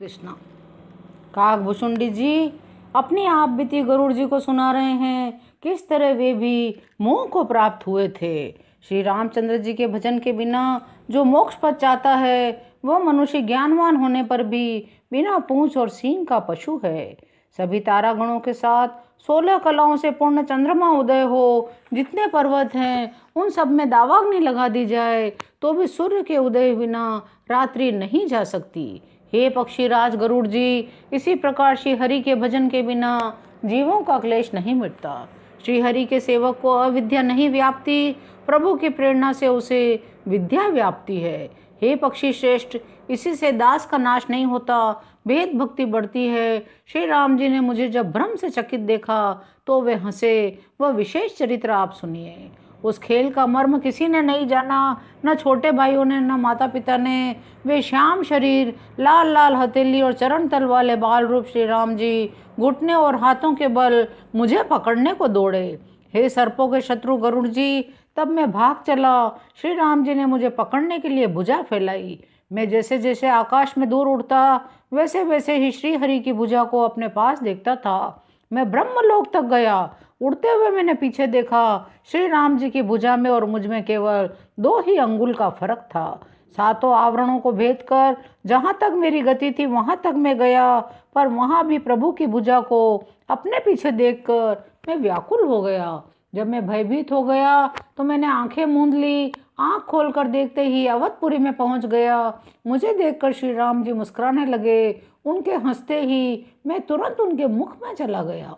कृष्णा। काकभूषुंडी जी अपनी आप बीती गरुड़ जी को सुना रहे हैं किस तरह वे भी मोह को प्राप्त हुए थे। श्री रामचंद्र जी के भजन के बिना जो मोक्ष पद चाहता है वह मनुष्य ज्ञानवान होने पर भी बिना पूंछ और सींग का पशु है। सभी तारागणों के साथ 16 कलाओं से पूर्ण चंद्रमा उदय हो, जितने पर्वत हैं उन सब में दावाग्नि लगा दी जाए तो भी सूर्य के उदय बिना रात्रि नहीं जा सकती। हे पक्षीराज गरुड़ जी, इसी प्रकार श्री हरि के भजन के बिना जीवों का क्लेश नहीं मिटता। श्री हरि के सेवक को अविद्या नहीं व्याप्ति, प्रभु की प्रेरणा से उसे विद्या व्याप्ति है। हे पक्षी श्रेष्ठ, इसी से दास का नाश नहीं होता, भेद भक्ति बढ़ती है। श्री राम जी ने मुझे जब भ्रम से चकित देखा तो वे हंसे। वह विशेष चरित्र आप सुनिए। उस खेल का मर्म किसी ने नहीं जाना, न छोटे भाइयों ने, न माता पिता ने। वे श्याम शरीर, लाल लाल हथेली और चरण तल वाले बाल रूप श्री राम जी घुटने और हाथों के बल मुझे पकड़ने को दौड़े। हे सर्पों के शत्रु गरुड़ जी, तब मैं भाग चला। श्री राम जी ने मुझे पकड़ने के लिए भुजा फैलाई। मैं जैसे जैसे आकाश में दूर उड़ता वैसे वैसे ही श्री हरि की भुजा को अपने पास देखता था। मैं ब्रह्मलोक तक गया। उड़ते हुए मैंने पीछे देखा। श्री राम जी की भुजा में और मुझ में केवल 2 ही अंगुल का फर्क था। सातों आवरणों को भेद कर जहाँ तक मेरी गति थी वहाँ तक मैं गया, पर वहाँ भी प्रभु की भुजा को अपने पीछे देखकर मैं व्याकुल हो गया। जब मैं भयभीत हो गया तो मैंने आंखें मूंद ली। आंख खोलकर देखते ही अवधपुरी में पहुंच गया। मुझे देखकर श्री राम जी मुस्कुराने लगे। उनके हंसते ही मैं तुरंत उनके मुख में चला गया।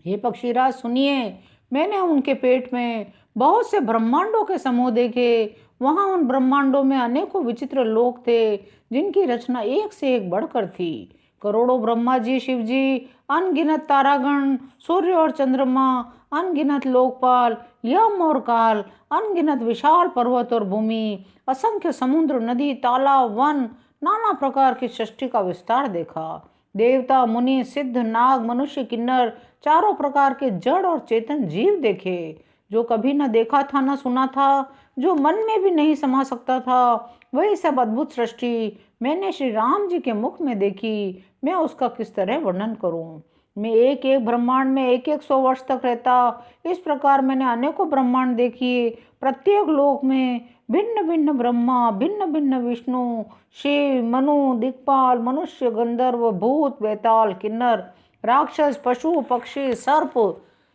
हे पक्षीराज सुनिए, मैंने उनके पेट में बहुत से ब्रह्मांडों के समूह देखे। वहां उन ब्रह्मांडों में अनेकों विचित्र लोक थे जिनकी रचना एक से एक बढ़कर थी। करोड़ों ब्रह्मा जी, शिव जी, अनगिनत तारागण, सूर्य और चंद्रमा, अनगिनत लोकपाल, यम और काल, अनगिनत विशाल पर्वत और भूमि, असंख्य समुद्र, नदी, तालाब, वन, नाना प्रकार की सृष्टि का विस्तार देखा। देवता, मुनि, सिद्ध, नाग, मनुष्य, किन्नर, चारों प्रकार के जड़ और चेतन जीव देखे, जो कभी न देखा था न सुना था, जो मन में भी नहीं समा सकता था। वही सब अद्भुत सृष्टि मैंने श्री राम जी के मुख में देखी। मैं उसका किस तरह वर्णन करूं। मैं एक एक ब्रह्मांड में एक एक 100 वर्ष तक रहता। इस प्रकार मैंने अनेकों ब्रह्मांड देखिए। प्रत्येक लोक में भिन्न भिन्न ब्रह्मा, भिन्न भिन्न विष्णु, शिव, मनु, दिक्पाल, मनुष्य, गंधर्व, भूत, बेताल, किन्नर, राक्षस, पशु, पक्षी, सर्प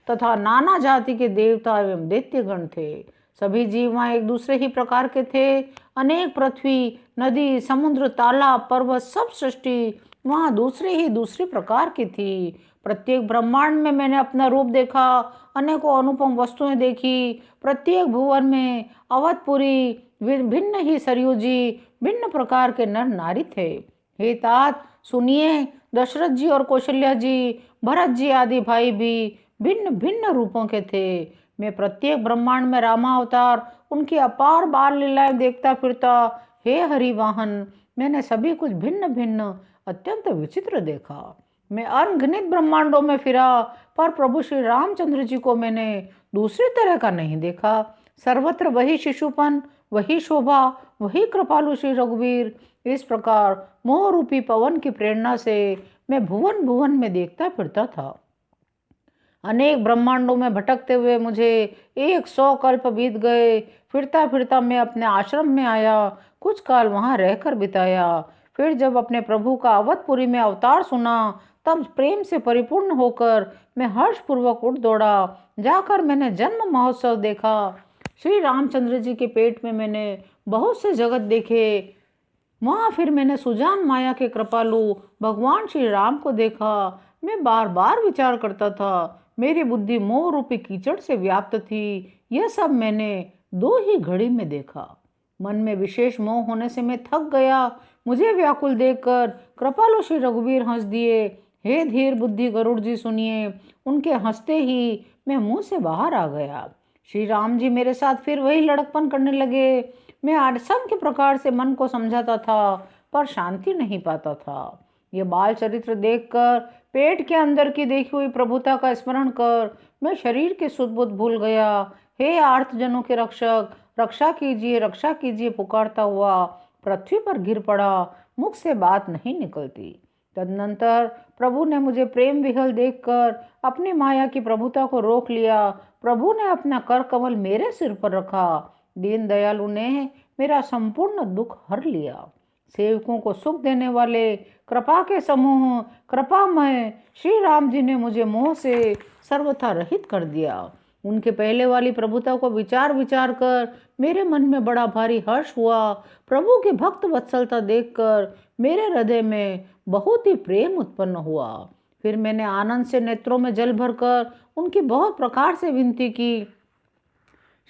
तथा नाना जाति के देवता एवं दैत्यगण थे। सभी जीव वहाँ एक दूसरे ही प्रकार के थे। अनेक पृथ्वी, नदी, समुद्र, तालाब, पर्वत, सब सृष्टि वहाँ दूसरे ही दूसरे प्रकार की थी। प्रत्येक ब्रह्मांड में मैंने अपना रूप देखा। अनेकों अनुपम वस्तुएं देखी। प्रत्येक भुवन में अवधपुरी, भिन्न ही सरयू जी, भिन्न प्रकार के नर नारी थे। हे तात सुनिए, दशरथ जी और कौशल्या जी, भरत जी आदि भाई भी भिन्न भिन्न रूपों के थे। मैं प्रत्येक ब्रह्मांड में रामावतार, उनकी अपार बाल लीलाएं देखता फिरता। हे हरिवाहन, मैंने सभी कुछ भिन्न भिन्न अत्यंत विचित्र देखा। मैं अनगिनत ब्रह्मांडों में फिरा, पर प्रभु श्री रामचंद्र जी को मैंने दूसरी तरह का नहीं देखा। सर्वत्र वही शिशुपन, वही शोभा, वही कृपालु श्री रघुवीर। इस प्रकार मोह रूपी पवन की प्रेरणा से मैं भुवन भुवन में देखता फिरता था। अनेक ब्रह्मांडों में भटकते हुए मुझे 100 कल्प बीत गए। फिरता फिरता मैं अपने आश्रम में आया। कुछ काल वहां रहकर बिताया। फिर जब अपने प्रभु का अवधपुरी में अवतार सुना, तब प्रेम से परिपूर्ण होकर मैं हर्षपूर्वक उठ दौड़ा। जाकर मैंने जन्म महोत्सव देखा। श्री रामचंद्र जी के पेट में मैंने बहुत से जगत देखे। वहाँ फिर मैंने सुजान माया के कृपालु भगवान श्री राम को देखा। मैं बार बार विचार करता था। मेरी बुद्धि मोह रूपी कीचड़ से व्याप्त थी। यह सब मैंने 2 ही घड़ी में देखा। मन में विशेष मोह होने से मैं थक गया। मुझे व्याकुल देखकर कृपालु श्री रघुवीर हंस दिए। हे धीर बुद्धि गरुड़ जी सुनिए। उनके हंसते ही मैं मुंह से बाहर आ गया। श्री राम जी मेरे साथ फिर वही लड़कपन करने लगे। मैं असंख्य प्रकार से मन को समझाता था, पर शांति नहीं पाता था। ये बाल चरित्र देखकर, पेट के अंदर की देखी हुई प्रभुता का स्मरण कर मैं शरीर के सुध बुध भूल गया। हे आर्तजनों के रक्षक, रक्षा कीजिए पुकारता हुआ पृथ्वी पर गिर पड़ा। मुख से बात नहीं निकलती। तदनंतर प्रभु ने मुझे प्रेम विह्वल देखकर अपनी माया की प्रभुता को रोक लिया। प्रभु ने अपना कर कमल मेरे सिर पर रखा। दीन दयालु ने मेरा संपूर्ण दुख हर लिया। सेवकों को सुख देने वाले कृपा के समूह कृपामय श्री राम जी ने मुझे मोह से सर्वथा रहित कर दिया। उनके पहले वाली प्रभुता को विचार विचार कर मेरे मन में बड़ा भारी हर्ष हुआ। प्रभु की भक्त वत्सलता देखकर मेरे हृदय में बहुत ही प्रेम उत्पन्न हुआ। फिर मैंने आनंद से नेत्रों में जल भरकर उनकी बहुत प्रकार से विनती की।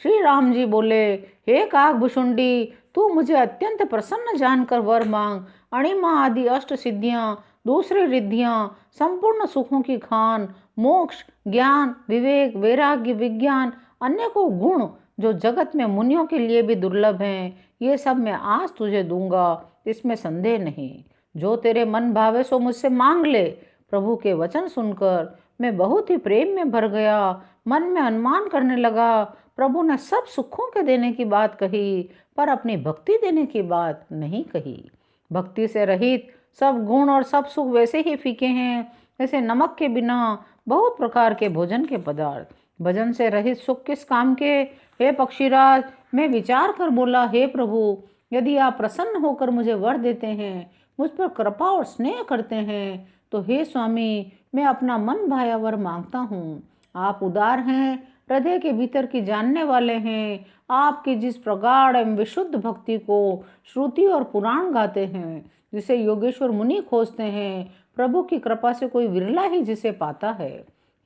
श्री राम जी बोले, हे काकभुशुंडी, तू मुझे अत्यंत प्रसन्न जानकर वर मांग। अणिमा आदि अष्ट सिद्धियां, दूसरी रिद्धियां, संपूर्ण सुखों की खान, मोक्ष, ज्ञान, विवेक, वैराग्य, विज्ञान, अनेकों गुण जो जगत में मुनियों के लिए भी दुर्लभ हैं, ये सब मैं आज तुझे दूंगा, इसमें संदेह नहीं। जो तेरे मन भावे सो मुझसे मांग ले। प्रभु के वचन सुनकर मैं बहुत ही प्रेम में भर गया। मन में अनुमान करने लगा, प्रभु ने सब सुखों के देने की बात कही, पर अपनी भक्ति देने की बात नहीं कही। भक्ति से रहित सब गुण और सब सुख वैसे ही फीके हैं जैसे नमक के बिना बहुत प्रकार के भोजन के पदार्थ। भजन से रहित सुख किस काम के। हे पक्षीराज, मैं विचार कर बोला, हे प्रभु, यदि आप प्रसन्न होकर मुझे वर देते हैं, मुझ पर कृपा और स्नेह करते हैं, तो हे स्वामी, मैं अपना मन भाया वर मांगता हूँ। आप उदार हैं, हृदय के भीतर की जानने वाले हैं। आपकी जिस प्रगाढ़ एवं विशुद्ध भक्ति को श्रुति और पुराण गाते हैं, जिसे योगेश्वर मुनि खोजते हैं, प्रभु की कृपा से कोई विरला ही जिसे पाता है।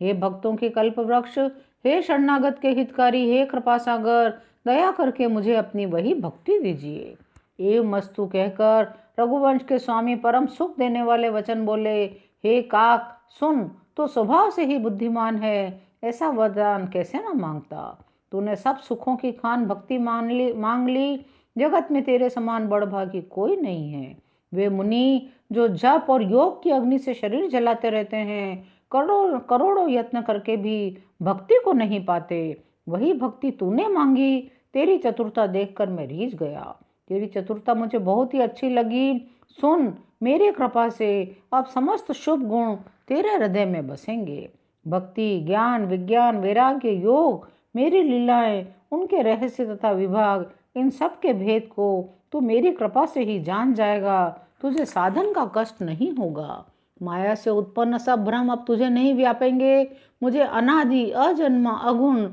हे भक्तों के कल्प वृक्ष, हे शरणागत के हितकारी, हे कृपा सागर, दया करके मुझे अपनी वही भक्ति दीजिए। एवं मस्तु कहकर रघुवंश के स्वामी परम सुख देने वाले वचन बोले, हे काक सुन, तो स्वभाव से ही बुद्धिमान है, ऐसा वरदान कैसे न मांगता। तूने सब सुखों की खान भक्ति मांग ली। जगत में तेरे समान बड़भागी कोई नहीं है। वे मुनि जो जप और योग की अग्नि से शरीर जलाते रहते हैं, करोड़ों करोड़ों यत्न करके भी भक्ति को नहीं पाते, वही भक्ति तूने मांगी। तेरी चतुरता देखकर मैं रीझ गया। तेरी चतुरता मुझे बहुत ही अच्छी लगी। सुन, मेरी कृपा से अब समस्त शुभ गुण तेरे हृदय में बसेंगे। भक्ति, ज्ञान, विज्ञान, वैराग्य, योग, मेरी लीलाएं, उनके रहस्य तथा विभाग, इन सब के भेद को तू मेरी कृपा से ही जान जाएगा। तुझे साधन का कष्ट नहीं होगा। माया से उत्पन्न सब भ्रम अब तुझे नहीं व्यापेंगे। मुझे अनादि, अजन्मा, अगुण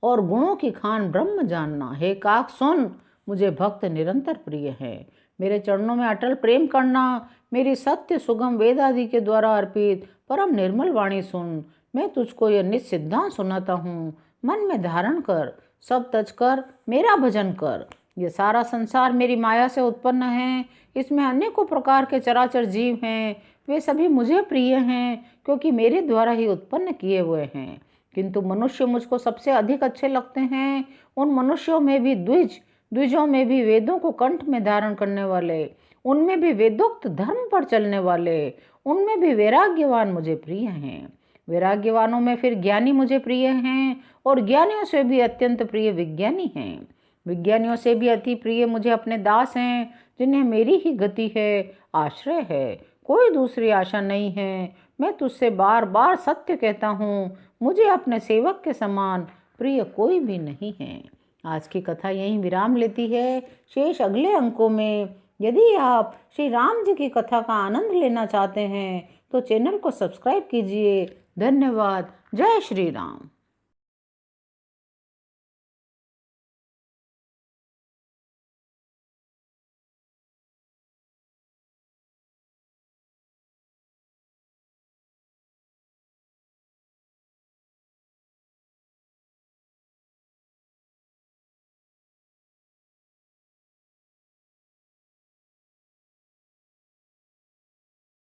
और गुणों की खान ब्रह्म जानना। हे काक सुन, मुझे भक्त निरंतर प्रिय है। मेरे चरणों में अटल प्रेम करना। मेरी सत्य सुगम वेद आदि के द्वारा अर्पित परम निर्मल वाणी सुन। मैं तुझको यह निज सिद्धांत सुनाता हूँ। मन में धारण कर, सब तज कर, मेरा भजन कर। ये सारा संसार मेरी माया से उत्पन्न है। इसमें अनेकों प्रकार के चराचर जीव हैं। वे सभी मुझे प्रिय हैं, क्योंकि मेरे द्वारा ही उत्पन्न किए हुए हैं। किंतु मनुष्य मुझको सबसे अधिक अच्छे लगते हैं। उन मनुष्यों में भी द्विजों में भी वेदों को कंठ में धारण करने वाले, उनमें भी वेदोक्त धर्म पर चलने वाले, उनमें भी वैराग्यवान मुझे प्रिय हैं। वैराग्यवानों में फिर ज्ञानी मुझे प्रिय हैं, और ज्ञानियों से भी अत्यंत प्रिय विज्ञानी हैं। विज्ञानियों से भी अति प्रिय मुझे अपने दास हैं, जिन्हें मेरी ही गति है, आश्रय है, कोई दूसरी आशा नहीं है। मैं तुझसे बार बार सत्य कहता हूँ, मुझे अपने सेवक के समान प्रिय कोई भी नहीं है। आज की कथा यहीं विराम लेती है। शेष अगले अंकों में। यदि आप श्री राम जी की कथा का आनंद लेना चाहते हैं तो चैनल को सब्सक्राइब कीजिए। धन्यवाद। जय श्री राम।